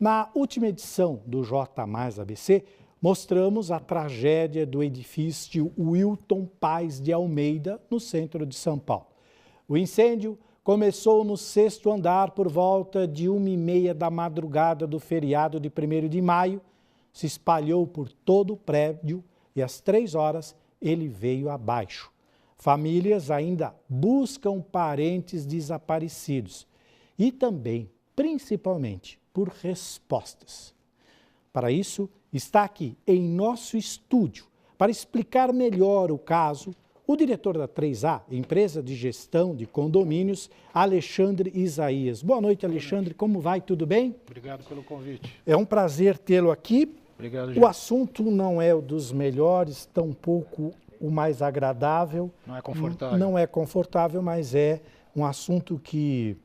Na última edição do J Mais ABC, mostramos a tragédia do edifício Wilton Paes de Almeida, no centro de São Paulo. O incêndio começou no 6º andar por volta de 1h30 da madrugada do feriado de 1º de maio, se espalhou por todo o prédio e às 3 horas ele veio abaixo. Famílias ainda buscam parentes desaparecidos e também, principalmente, por respostas. Para isso, está aqui em nosso estúdio, para explicar melhor o caso, o diretor da 3A, empresa de gestão de condomínios, Alexandre Isaías. Boa noite, Alexandre. Como vai? Tudo bem? Obrigado pelo convite. É um prazer tê-lo aqui. Obrigado, O assunto não é o dos melhores, tampouco o mais agradável. Não é confortável. Não é confortável, mas é um assunto que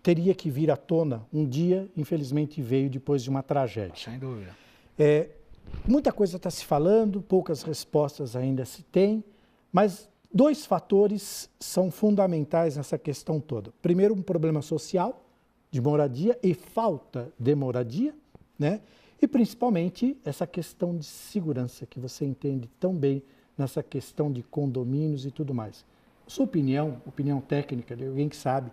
teria que vir à tona um dia, infelizmente veio depois de uma tragédia. Sem dúvida. Muita coisa está se falando, poucas respostas ainda se tem, mas 2 fatores são fundamentais nessa questão toda. Primeiro, um problema social de moradia e falta de moradia, né? E principalmente essa questão de segurança que você entende tão bem nessa questão de condomínios e tudo mais. Sua opinião técnica de alguém que sabe,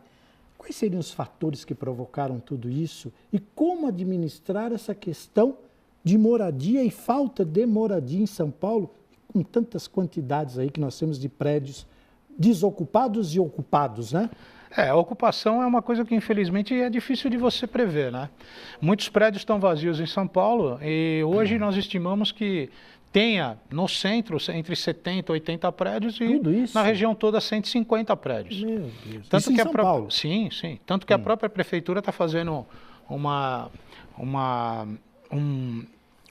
quais seriam os fatores que provocaram tudo isso e como administrar essa questão de moradia e falta de moradia em São Paulo, com tantas quantidades aí que nós temos de prédios desocupados e ocupados, né? A ocupação é uma coisa que infelizmente é difícil de você prever, né? Muitos prédios estão vazios em São Paulo e hoje nós estimamos que tenha no centro entre 70 e 80 prédios e tudo isso? Na região toda 150 prédios. Meu Deus. Tanto isso que em São Paulo? Sim. Tanto que a própria prefeitura está fazendo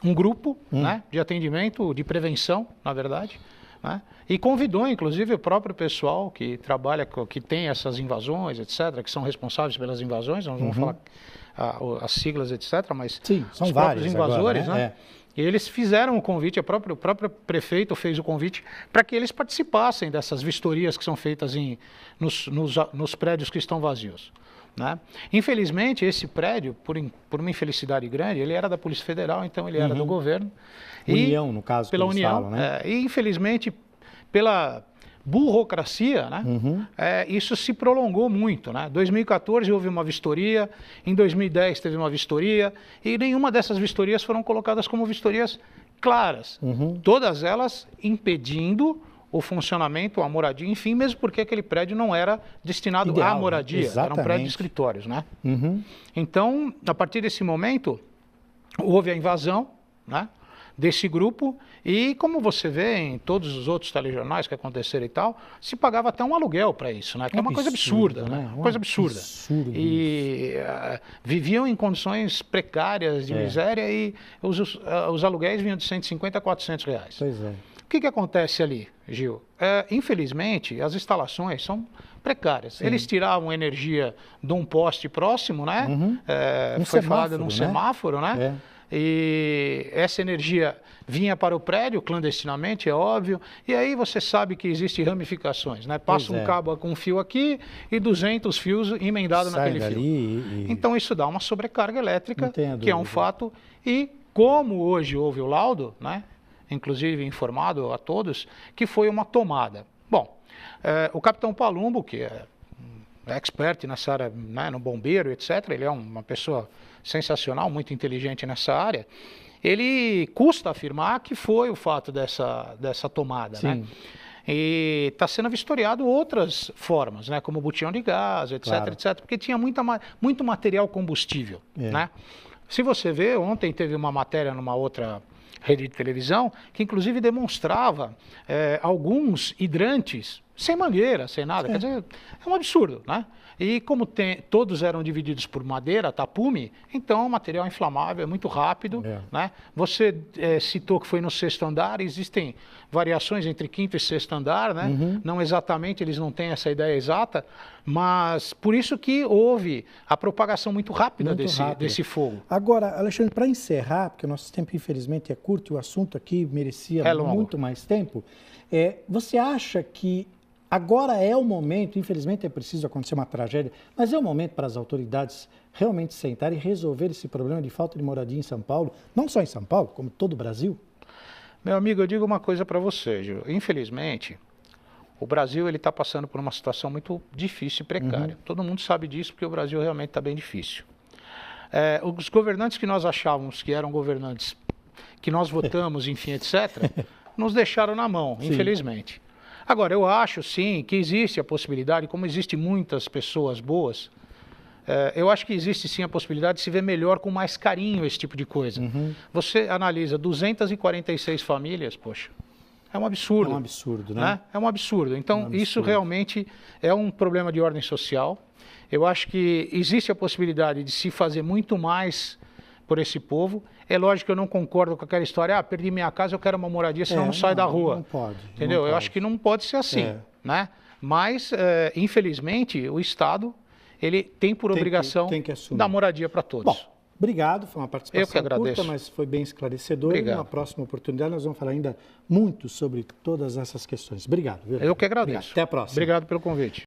um grupo né, de atendimento, de prevenção, na verdade, né, e convidou, inclusive, o próprio pessoal que trabalha, que tem essas invasões, etc., que são responsáveis pelas invasões, nós vamos falar as siglas, etc., mas sim, são os vários próprios invasores, agora, né? E eles fizeram o convite, o próprio prefeito fez o convite para que eles participassem dessas vistorias que são feitas nos prédios que estão vazios. Né? Infelizmente, esse prédio, por uma infelicidade grande, ele era da Polícia Federal, então ele era do governo. União, no caso, pela que eles União, falam, né? E infelizmente, pela burocracia, né? Isso se prolongou muito. Né? Em 2014 houve uma vistoria, em 2010 teve uma vistoria, e nenhuma dessas vistorias foram colocadas como vistorias claras. Todas elas impedindo o funcionamento, a moradia, enfim, mesmo porque aquele prédio não era destinado à moradia, era um prédio de escritórios, né? Então, a partir desse momento, houve a invasão, né, desse grupo e, como você vê em todos os outros telejornais que aconteceram e tal, se pagava até um aluguel para isso, né? Que é uma coisa absurda, né? Uma coisa absurda. E viviam em condições precárias de miséria e os aluguéis vinham de 150 a 400 reais. Pois é. O que acontece ali, Gil? Infelizmente, as instalações são precárias. Sim. Eles tiravam energia de um poste próximo, né? Foi falado num semáforo, né? E essa energia vinha para o prédio clandestinamente, é óbvio, e aí você sabe que existem ramificações, né? Passa um cabo com um fio aqui e 200 fios emendados naquele fio. Então isso dá uma sobrecarga elétrica, que é um fato, e como hoje houve o laudo, né? Inclusive informado a todos, que foi uma tomada. Bom, o capitão Palumbo, que é expert nessa área, né, no bombeiro, etc., ele é uma pessoa sensacional, muito inteligente nessa área, ele custa afirmar que foi o fato dessa tomada, né? E está sendo vistoriado outras formas, né, como botijão de gás, etc., etc., porque tinha muito material combustível, né? Se você vê, ontem teve uma matéria numa outra rede de televisão, que inclusive demonstrava alguns hidrantes sem mangueira, sem nada. Quer dizer, é um absurdo, né? E como todos eram divididos por madeira, tapume, então o material inflamável é muito rápido, né? Você citou que foi no 6º andar, existem variações entre 5º e 6º andar, né? Não exatamente, eles não têm essa ideia exata, mas por isso que houve a propagação muito rápida desse fogo. Agora, Alexandre, para encerrar, porque o nosso tempo infelizmente é curto e o assunto aqui merecia muito mais tempo, você acha que agora é o momento, infelizmente é preciso acontecer uma tragédia, mas é o momento para as autoridades realmente sentar e resolver esse problema de falta de moradia em São Paulo, não só em São Paulo, como todo o Brasil? Meu amigo, eu digo uma coisa para você, Gil. Infelizmente, o Brasil está passando por uma situação muito difícil e precária. Todo mundo sabe disso porque o Brasil realmente está bem difícil. Os governantes que nós achávamos que eram governantes, que nós votamos, enfim, etc., nos deixaram na mão, infelizmente. Agora, eu acho, sim, que existe a possibilidade, como existem muitas pessoas boas, eu acho que existe, sim, a possibilidade de se ver melhor, com mais carinho, esse tipo de coisa. Você analisa 246 famílias, poxa, é um absurdo. É um absurdo, né? É um absurdo. Então, isso realmente é um problema de ordem social. Eu acho que existe a possibilidade de se fazer muito mais por esse povo. É lógico que eu não concordo com aquela história, perdi minha casa, eu quero uma moradia, senão não saio da rua. Não pode. Entendeu? Eu acho que não pode ser assim, né? Mas, infelizmente, o Estado, ele tem por obrigação dar moradia para todos. Bom, obrigado, foi uma participação curta, mas foi bem esclarecedora. Obrigado. Numa próxima oportunidade nós vamos falar ainda muito sobre todas essas questões. Obrigado. Viu? Eu que agradeço. Obrigado. Até a próxima. Obrigado pelo convite.